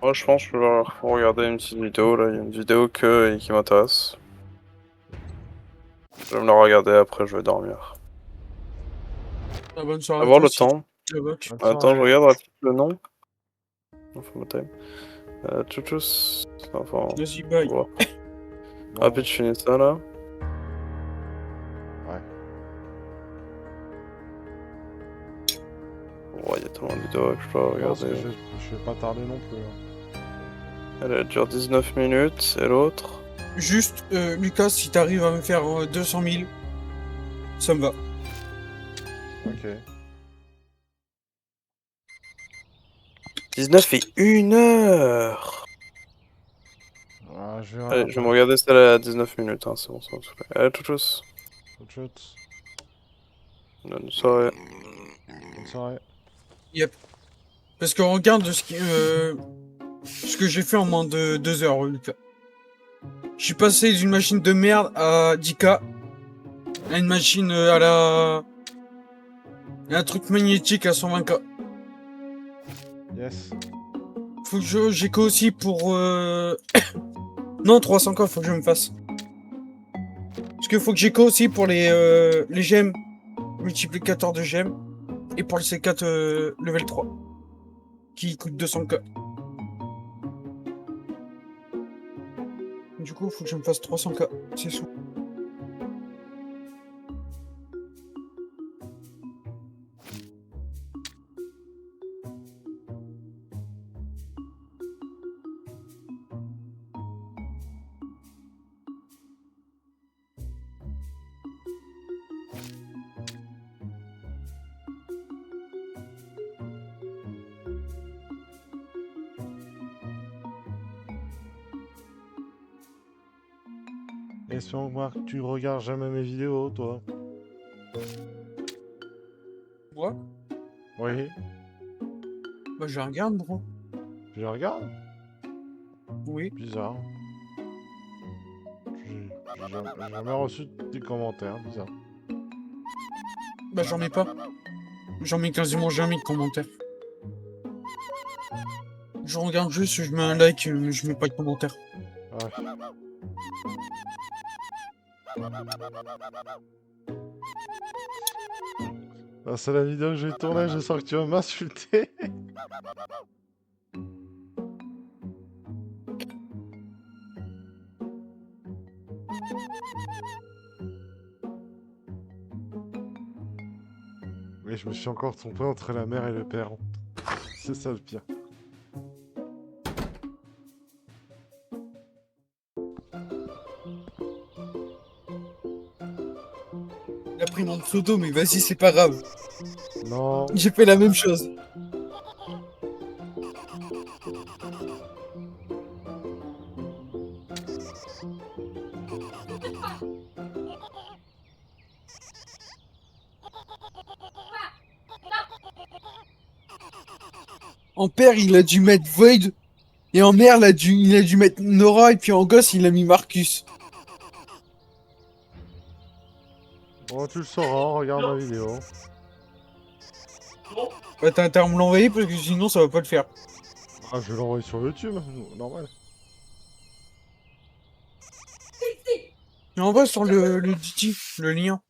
Moi, je pense que je vais regarder une petite vidéo. Là, il y a une vidéo qui m'intéresse. Je vais me la regarder après, je vais dormir. Bonne soirée à Avoir toi le si tu temps. le watch. Attends, je regarde rapide le nom. Enfin, mon time. Tchouchous. Enfin, Vas-y, bye. voir. Bon, Rapide, je finis ça là. ouais. Oh, il y a tellement de vidéos que je dois Je pense que regarder. je vais pas tarder non plus. Hein. Elle dure 19 minutes, et l'autre. Juste, Lucas, si t'arrives à me faire 200 000, ça me va. Ok. 19 et 1 heure. Ah, je vais Allez, je vais me regarder celle à 19 minutes, hein, c'est bon, ça va me saouler. Allez, tchouchous. Autre chose. Bonne soirée. Bonne soirée. Yep. Parce qu'on regarde ce que j'ai fait en moins de 2 heures, Lucas. Je suis passé d'une machine de merde à 10K à une machine à un truc magnétique à 120K. Yes. Faut que j'ai que aussi pour non, 300K, faut que je me fasse. Parce que faut que j'ai que aussi pour les gemmes, multiplicateurs de gemmes, et pour le C4 level 3, qui coûte 200K. Du coup, faut que je me fasse 300K, c'est sous. Espérons que tu regardes jamais mes vidéos, toi. Moi Oui. Bah, je regarde, bro. Tu les regardes? Oui. Bizarre. J'ai jamais reçu des commentaires, bizarre. Bah, j'en mets pas. J'en mets quasiment jamais de commentaires. Je regarde juste, je mets un like, mais je mets pas de commentaires. Ouais. Ah, c'est la vidéo que j'ai tournée, je sens que tu vas m'insulter. Mais je me suis encore trompé entre la mère et le père. C'est ça le pire. Il a pris mon pseudo, mais vas-y, c'est pas grave. Non. J'ai fait la même chose. En père, il a dû mettre Void. Et en mère, il a dû mettre Nora. Et puis en gosse, il a mis Marcus. Bon, tu le sauras, regarde ma vidéo. Bah, t'as intérêt à me l'envoyer parce que sinon, ça va pas le faire. Ah, je vais l'envoyer sur YouTube, normal. Mais envoie sur le Didi, le lien.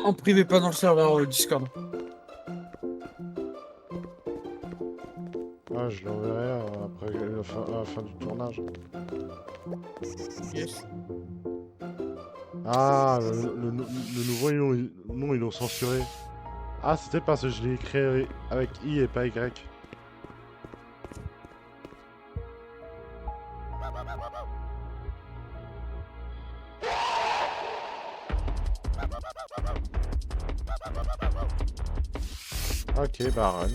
En privé, pas dans le serveur Discord. Ah, je l'enverrai après la fin du tournage. Yes. Ah, le nouveau nom, ils l'ont censuré. Ah, c'était parce que je l'ai écrit avec I et pas Y. Ok, bah run.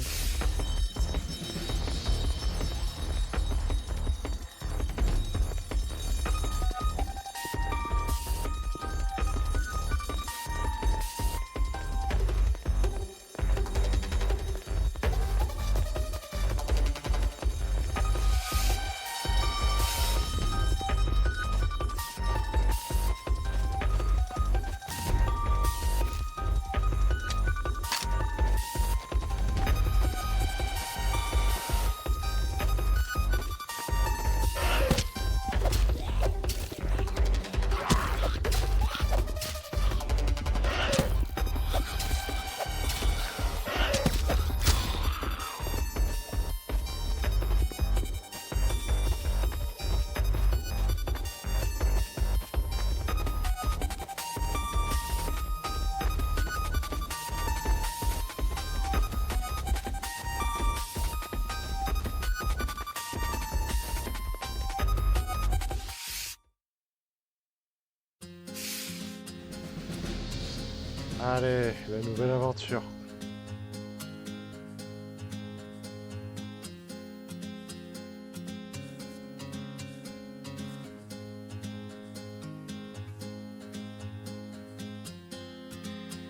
Allez, la nouvelle aventure.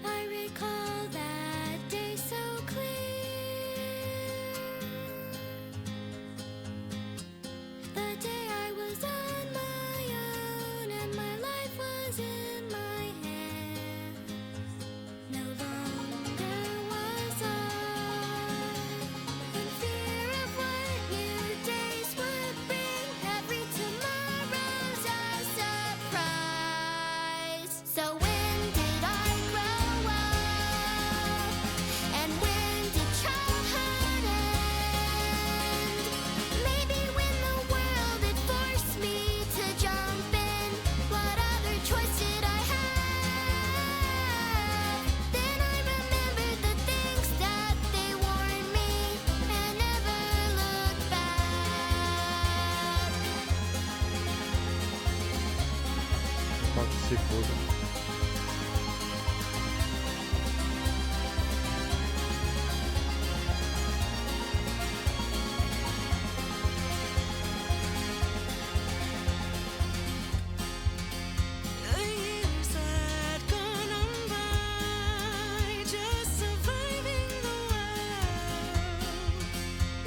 I recall that day so clear. The day I was on my own and my life was in my hands. No longer was I in fear of what new days would bring. Every tomorrow's a surprise. So when did I grow up? And when did childhood end? Maybe when the world had forced me to jump in. What other choice did I have? Then I remembered the things that they warned me and never looked back. Tant que c'est cool. The years had gone on by, just surviving the world.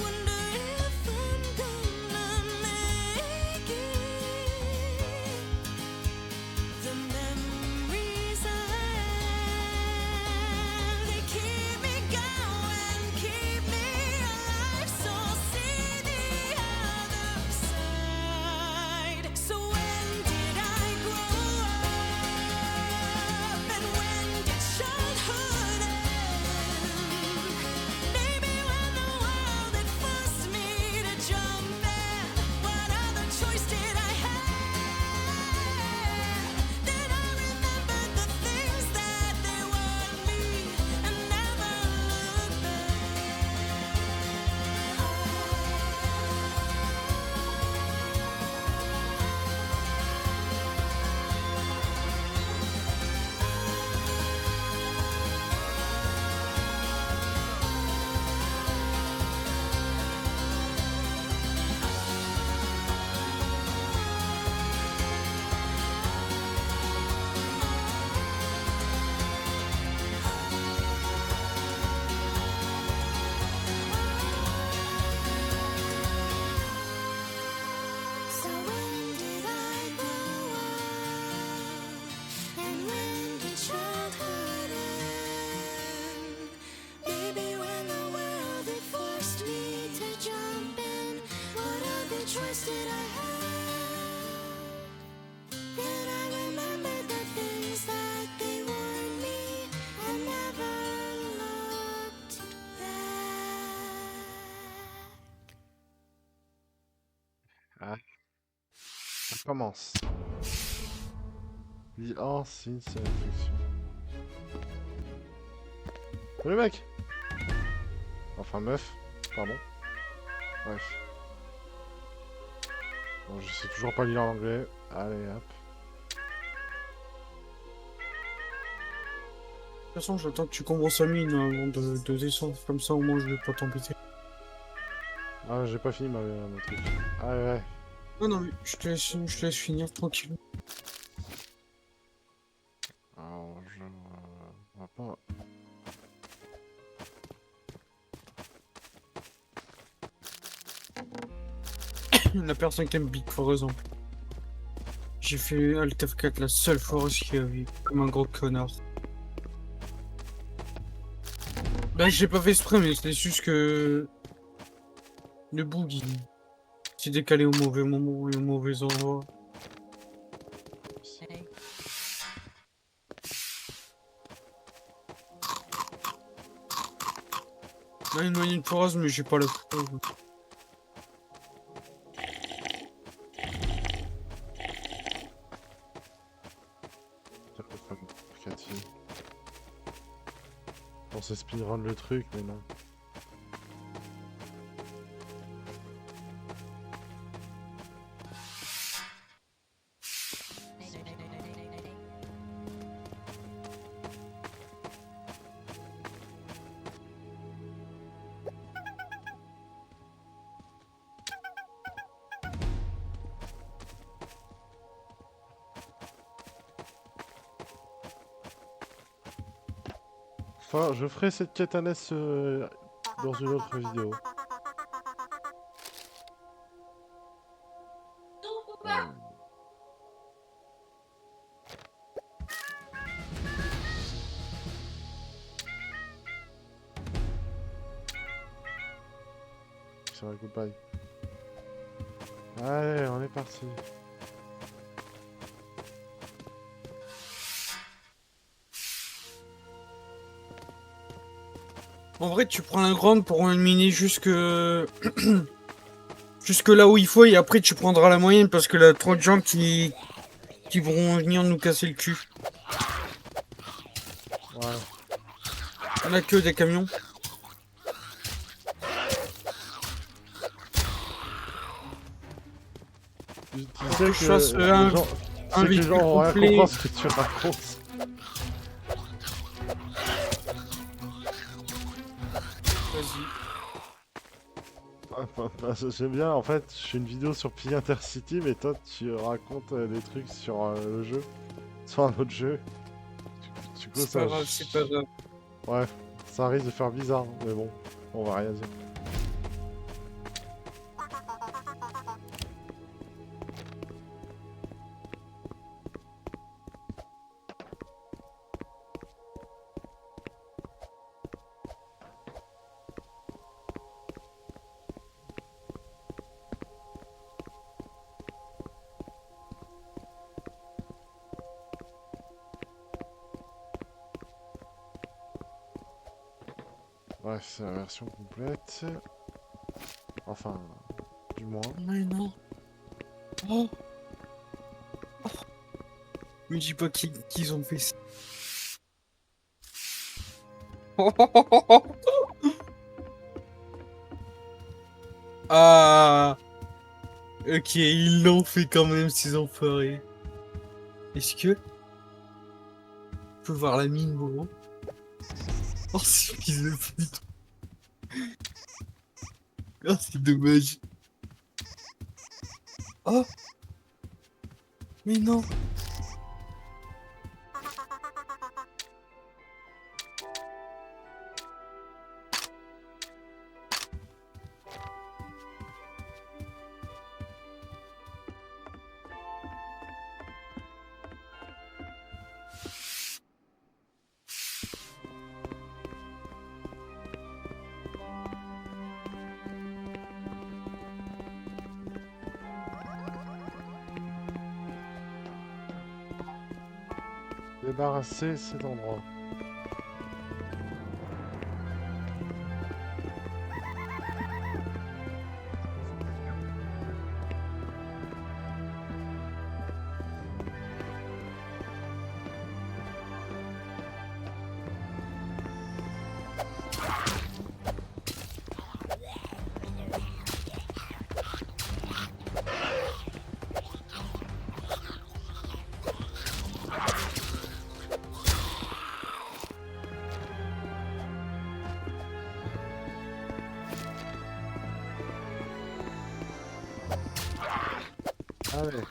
Wonder if I'm gonna make it. The memories I have, they keep me going, keep me alive. So see the other side. So when did I grow up? And when did childhood end? Maybe when the world had forced me to jump in. What other choice did I have? Then I remembered the things that they warned me and never looked So when did I grow up? And when did childhood end? Maybe when the world had forced me to jump in. What other choice did I have? Then I remembered the things that they warned me and never looked back. Ah. On commence. L'île 1 signe sa réflexion. Salut mec. Enfin meuf, pardon. Bref. Bon, je sais toujours pas lire en anglais. Allez hop. De toute façon, j'attends que tu commences à mine avant de descendre. Comme ça, au moins, je vais pas t'embêter. Ah j'ai pas fini mon truc. Ah ouais. Non, non, mais je te laisse finir tranquille. Alors on va pas... La personne qui aime Big, par exemple. J'ai fait Alt F4 la seule fois qu'il y avait, comme un gros connard. Bah, je l'ai pas fait exprès, mais c'est juste que... Le bug, il s'est décalé au mauvais moment et au mauvais endroit. Là, il noie une phrase, mais j'ai pas la preuve. Je pensais speedrun le truc, mais non. Enfin, je ferai cette quête annexe dans une autre vidéo. C'est vrai, goodbye. Allez, on est parti. En vrai, tu prends la grande pour miner jusque... jusque là où il faut et après tu prendras la moyenne parce que là, trop de gens qui vont venir nous casser le cul. Ouais. On a que des camions. Tu Faut sais que je fasse, les un gens, tu sais que les véhicule gens ont rien complet. compris à ce que tu racontes. Vas-y. J'aime bien, en fait, je fais une vidéo sur Pi Intercity, mais toi, tu racontes des trucs sur le jeu, sur un autre jeu. Du coup, C'est pas grave, c'est pas grave. Ouais, ça risque de faire bizarre, mais bon, on va rien dire. Bref, c'est la version complète. Enfin, du moins. Mais non. Oh. Oh. Me dis pas qu'ils ont fait ça. Ah. Ok, ils l'ont fait quand même, ces enfoirés. Est-ce que... je peux voir la mine, gros? Oh, c'est fils de pute. Oh, c'est dommage. Oh. Mais non. Débarrasser cet endroit. Allez.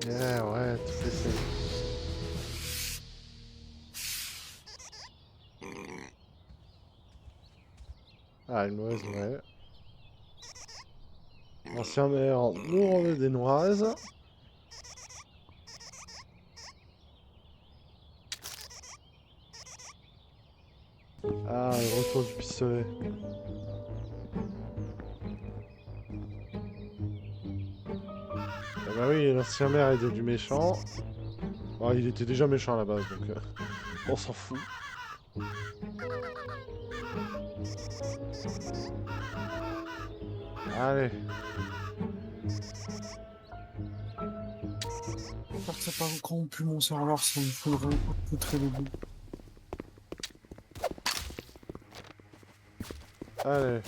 Ouais, tout fait safe. Ah, une mauvaise nouvelle. Ancien maire mourant de Dénoise. Ah, le retour du pistolet. Ah bah oui, l'ancien maire était du méchant. Bon, il était déjà méchant à la base, donc on s'en fout. Allez. J'espère que ça n'a pas corrompu mon serveur, ça me foutrait le bout. Allez.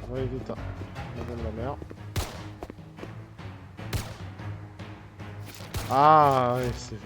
Vas-y, l'état. Madame la mère. Ah, ouais, c'est...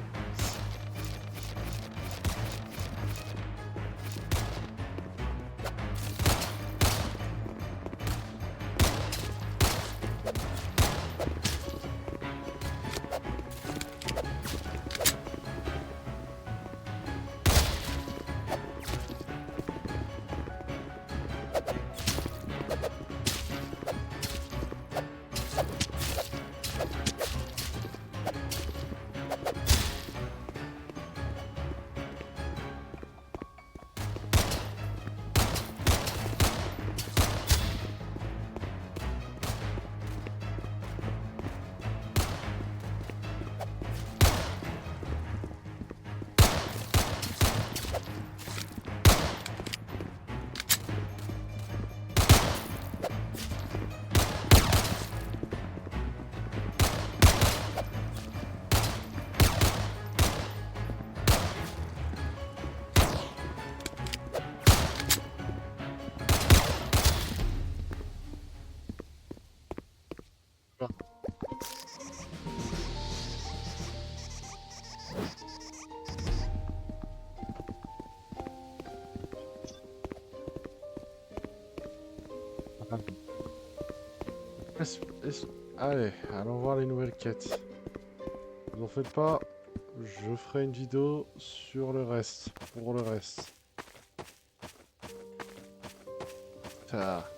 Allez, allons voir les nouvelles quêtes. Vous en faites pas, je ferai une vidéo sur le reste, pour le reste. Ça...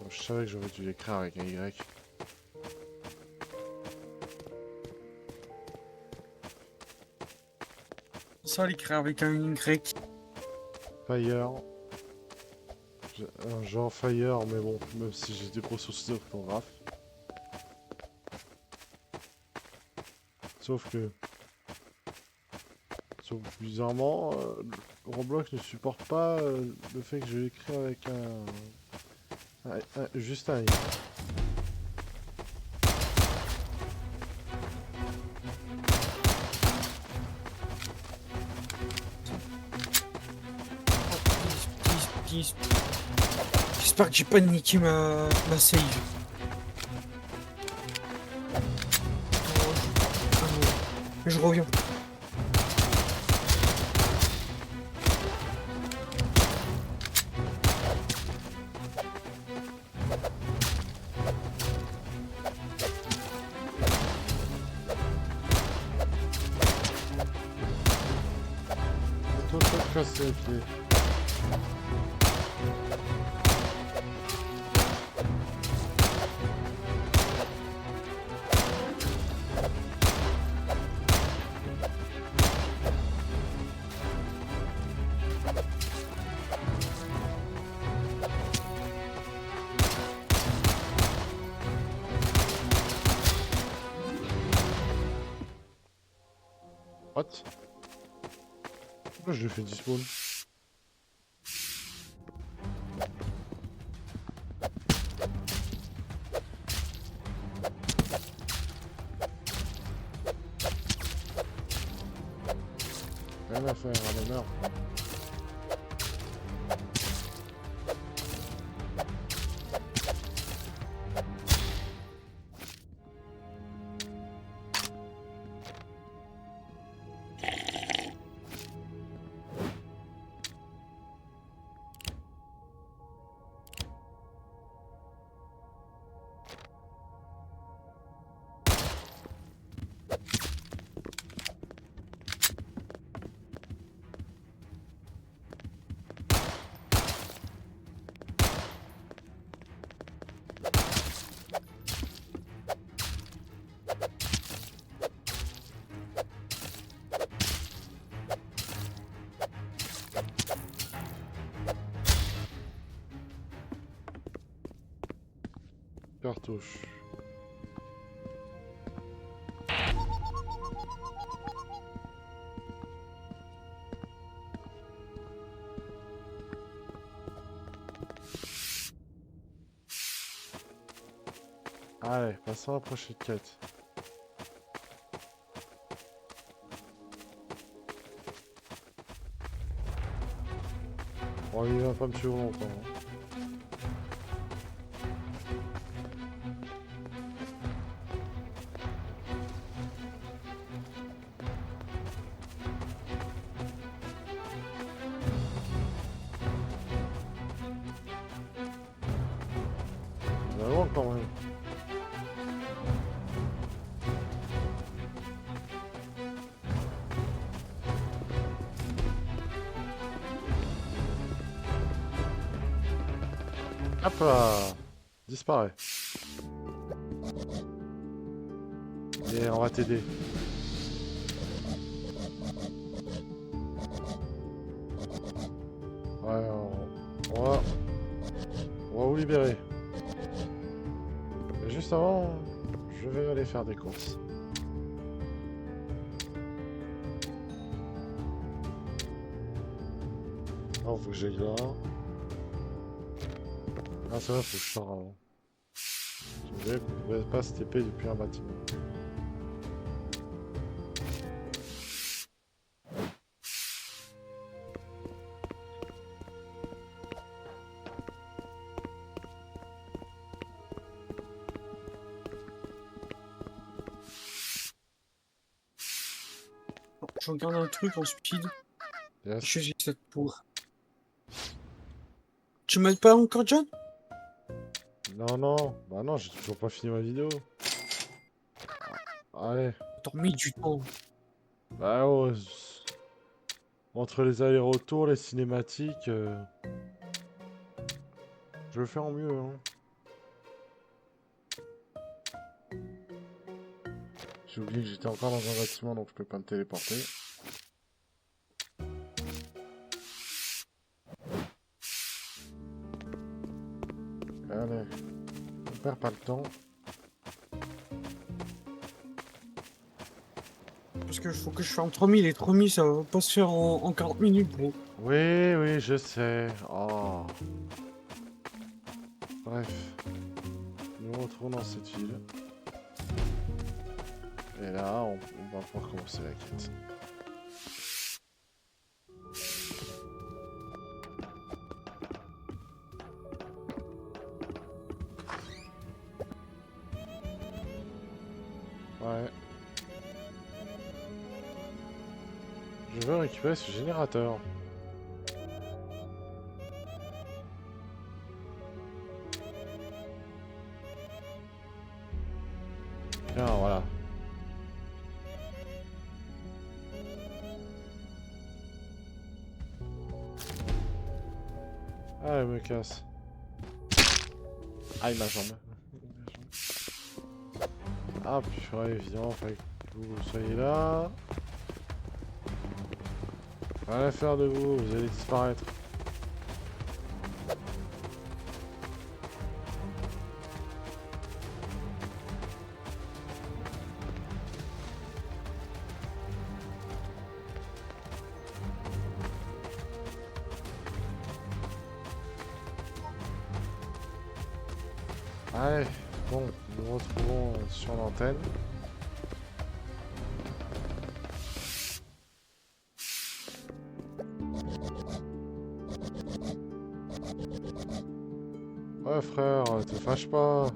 Je savais que j'aurais dû l'écrire avec un Y. Ça, l'écrire avec un Y. Fire. Un genre Fire, mais bon, même si j'ai des gros soucis d'orthographe. Sauf que... Sauf bizarrement, Roblox ne supporte pas le fait que je l'écris avec juste un I. J'espère que j'ai pas niqué ma save. Je reviens. Toi, te casser les pieds. What? Pourquoi je le fais despawn? Rien à faire, allez, meurs. Cartouche. Allez, passons à la prochaine quête. Bon, il va pas me suivre longtemps. Hein. Il va loin quand même. Hop là, disparaît. Et on va t'aider. Ouais, on va vous libérer. Mais juste avant, je vais aller faire des courses. Oh, faut que j'aille là. Ah, ça va, faut que je sors avant. Je vais pas se TP depuis un bâtiment. Je regarde un truc en speed. Yes. Je suis 7 pour. Tu m'aides pas encore, John? Non, non, bah non, j'ai toujours pas fini ma vidéo. Allez, T'as mis du temps. bah ouais. Entre les allers-retours, les cinématiques, je vais faire en mieux, hein. J'ai oublié que j'étais encore dans un bâtiment, donc je peux pas me téléporter. Allez, on perd pas le temps. Parce que faut que je ferme 3000 et 3000 ça va pas se faire en 40 minutes, bro. Oui, oui, je sais. Oh. Bref. Nous retrouvons dans cette ville. Et là, on va pouvoir commencer la quête. Ouais. Je veux récupérer ce générateur. Tiens, voilà. Ah, elle me casse. Aïe, ma jambe. Ah, puis ouais, évidemment, fallait que vous soyez là. Rien à faire de vous, vous allez disparaître. Allez, bon, nous nous retrouvons sur l'antenne. Ouais, frère, te fâche pas.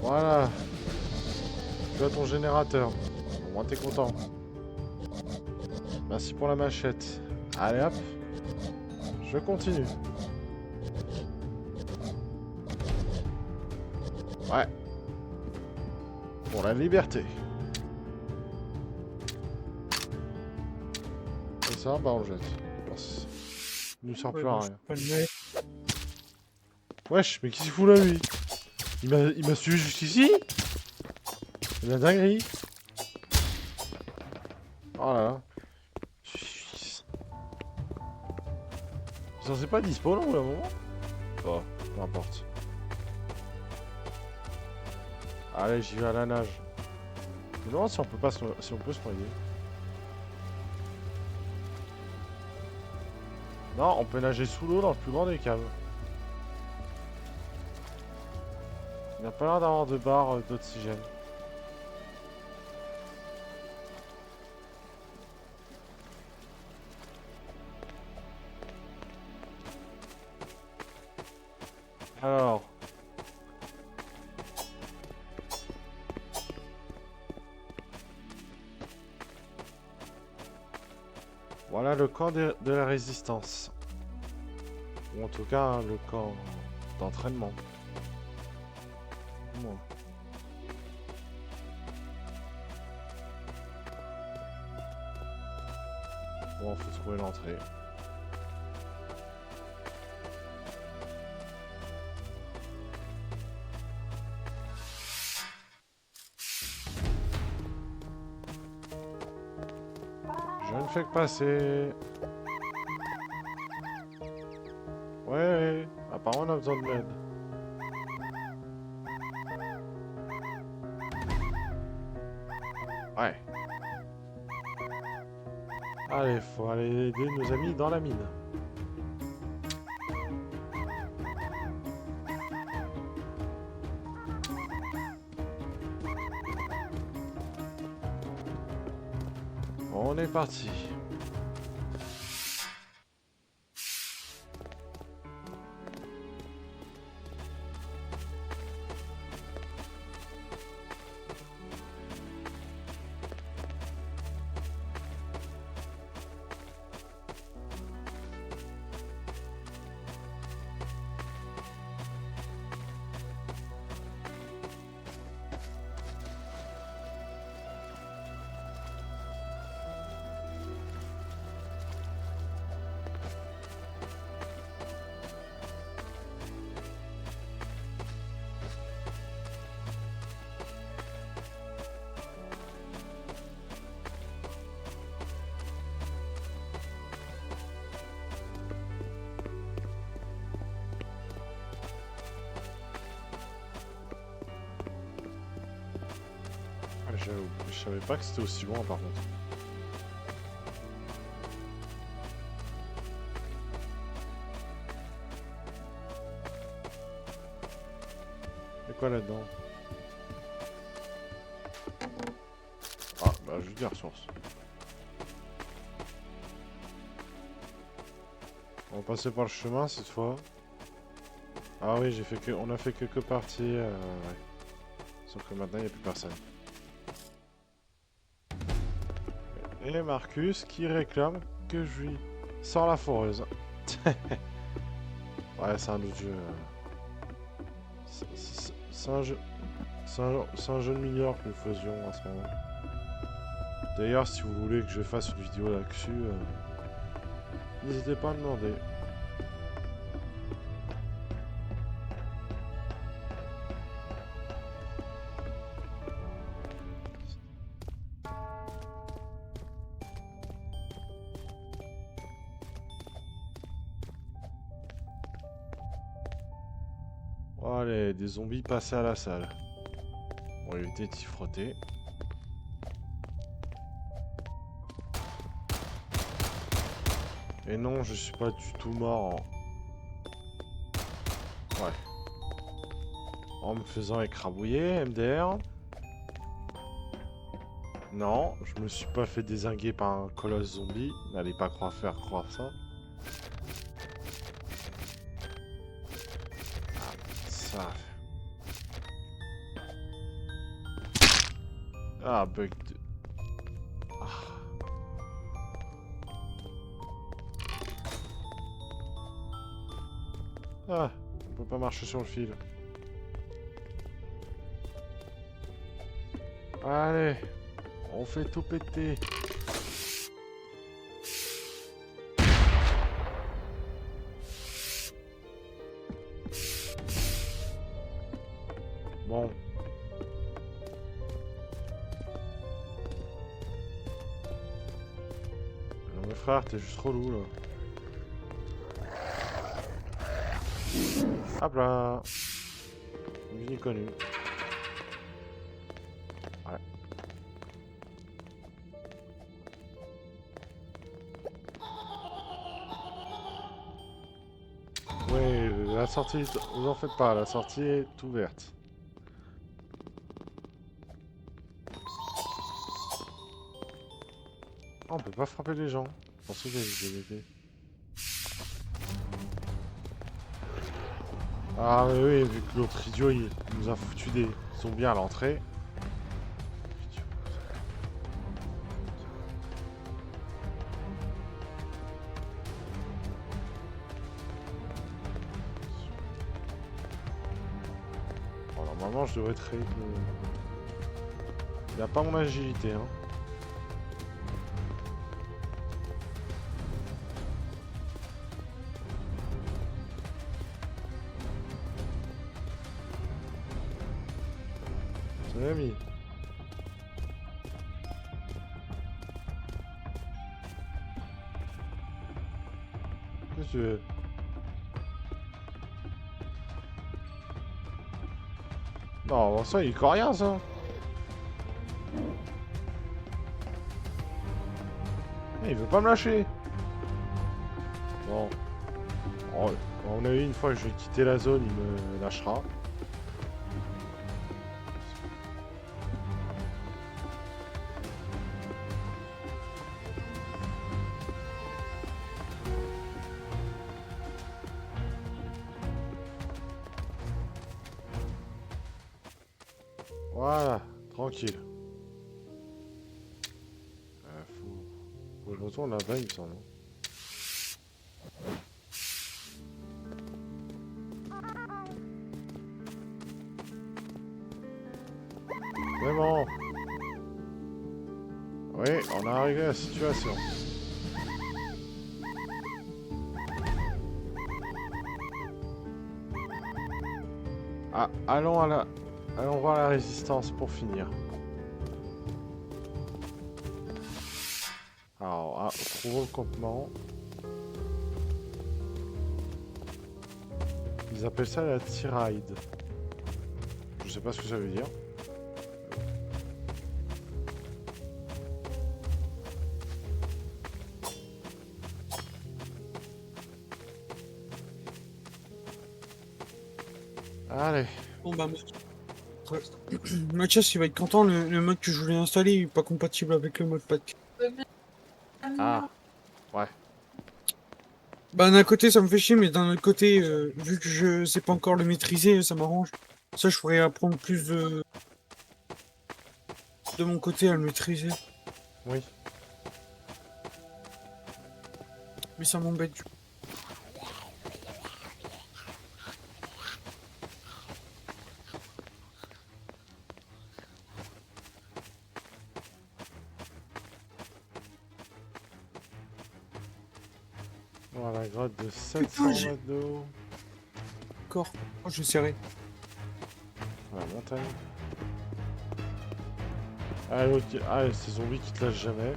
Voilà. Tu as ton générateur. Au moins, t'es content. Merci pour la machette. Allez, hop. Je continue. Ouais. Pour la liberté. Et ça, bah on le jette. Parce... Il ne sert plus à bon, rien. je peux pas le mettre. Wesh, mais qu'est-ce qu'il fout là, lui? Il m'a suivi jusqu'ici? C'est la dinguerie. Oh là là. C'est censé pas dispo, non, à un moment? Oh, peu importe. Allez, j'y vais à la nage. Je me demande si on peut pas si on peut se noyer. Non, on peut nager sous l'eau dans le plus grand des caves. Il n'y a pas l'air d'avoir de barre d'oxygène. Alors... Voilà le camp de la résistance. Ou en tout cas, hein, le camp d'entraînement. Moi. Bon, faut trouver l'entrée. Je ne fais que passer. Ouais, apparemment on a besoin de l'aide. Ouais. Allez, faut aller aider nos amis dans la mine. On est parti. Je savais pas que c'était aussi loin par contre. Et quoi là-dedans? Ah bah juste des ressources. On va passer par le chemin cette fois. Ah oui, on a fait quelques parties. Ouais. Sauf que maintenant il n'y a plus personne. Et Marcus qui réclame que je lui sors la foreuse. Ouais, c'est un autre jeu. C'est un jeu. C'est un jeu de mineur que nous faisions en ce moment. D'ailleurs, si vous voulez que je fasse une vidéo là-dessus, n'hésitez pas à me demander. Oh, allez, des zombies passés à la salle. On va éviter de s'y frotter. Et non, je suis pas du tout mort Ouais. En me faisant écrabouiller, MDR. Non, je me suis pas fait dézinguer par un colosse zombie. N'allez pas faire croire ça. Ah, ça. Ah, bug de... Ah. Ah, on peut pas marcher sur le fil. Allez, on fait tout péter. Bon. Non mais frère, t'es juste relou là. Hop là. Musique connue. Ouais. Ouais, la sortie, vous en faites pas, la sortie est ouverte. Oh, on peut pas frapper les gens. Je pensais qu'il y avait des épées. Ah mais oui, vu que l'autre idiot il nous a foutu des zombies à l'entrée. Bon, normalement je devrais être... Il a pas mon agilité hein. Ami. Qu'est-ce que tu veux? Non, ça, il est coréen, ça. Il veut pas me lâcher. Bon. On a eu une fois que je vais quitter la zone, il me lâchera. Voilà, tranquille. Faut que je retourne là-bas, il me semble. C'est bon. Oui, on a réglé la situation. Ah, allons voir la résistance pour finir. Alors, trouvons le campement. Ils appellent ça la tiraille. Je sais pas ce que ça veut dire. Allez. Bon bah Mathias il va être content, le mode que je voulais installer il est pas compatible avec le mode pack. Ah. Ouais. Bah d'un côté ça me fait chier mais d'un autre côté vu que je sais pas encore le maîtriser ça m'arrange. Ça je pourrais apprendre plus de mon côté à le maîtriser. Oui. Mais ça m'embête du coup. Voilà, grotte de 700 mètres d'eau. D'accord. Oh, je vais serrer. La montagne. Ah, l'autre ces zombies qui te lâchent jamais.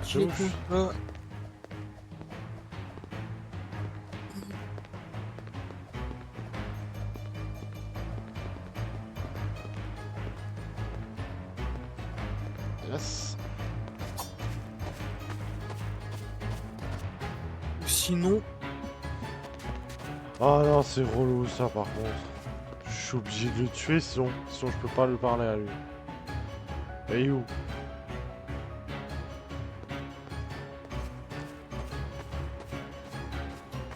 Qui est tout là. Yes. Sinon, Oh non, c'est relou ça par contre. suis obligé de le tuer, sinon je peux pas lui parler à lui. Et où?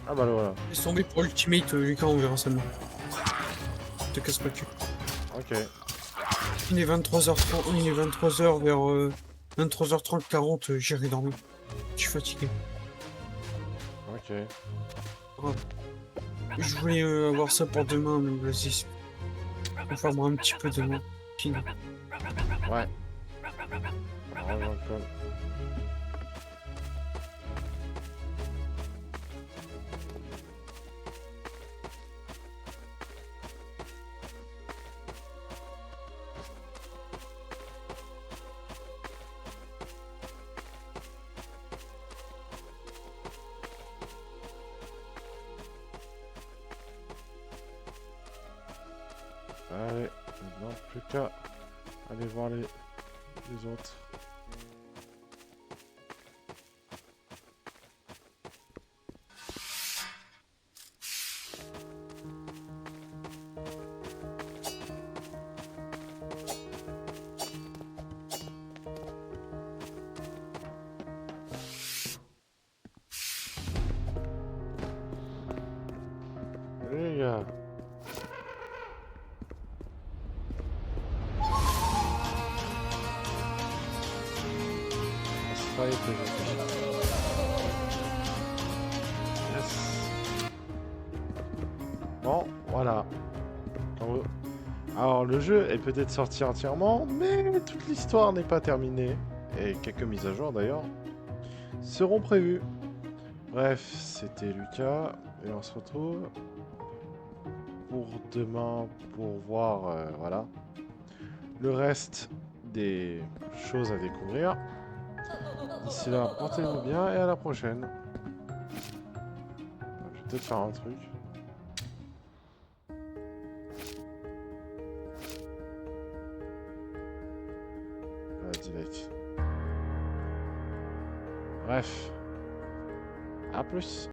Ah bah le voilà. Laisse tomber pour Ultimate, Lucas, on verra seulement. Te casse pas le cul. Ok. Il est 23h30, il est 23h vers 23h30, 40, j'irai dormir. Je suis fatigué. Ok. Je voulais avoir ça pour demain, mais vas-y. On fera un petit peu demain. Fini. Ouais. Alors, j'en Allez, maintenant plus qu'à aller voir les autres. Les gars. Ça y est, yes. Bon, voilà. Alors, le jeu est peut-être sorti entièrement, mais toute l'histoire n'est pas terminée. Et quelques mises à jour, d'ailleurs, seront prévues. Bref, c'était Lucas, et on se retrouve pour demain pour voir, voilà, le reste des choses à découvrir. D'ici là, portez-vous bien et à la prochaine. Je vais peut-être faire un truc. Delete. Bref. À plus.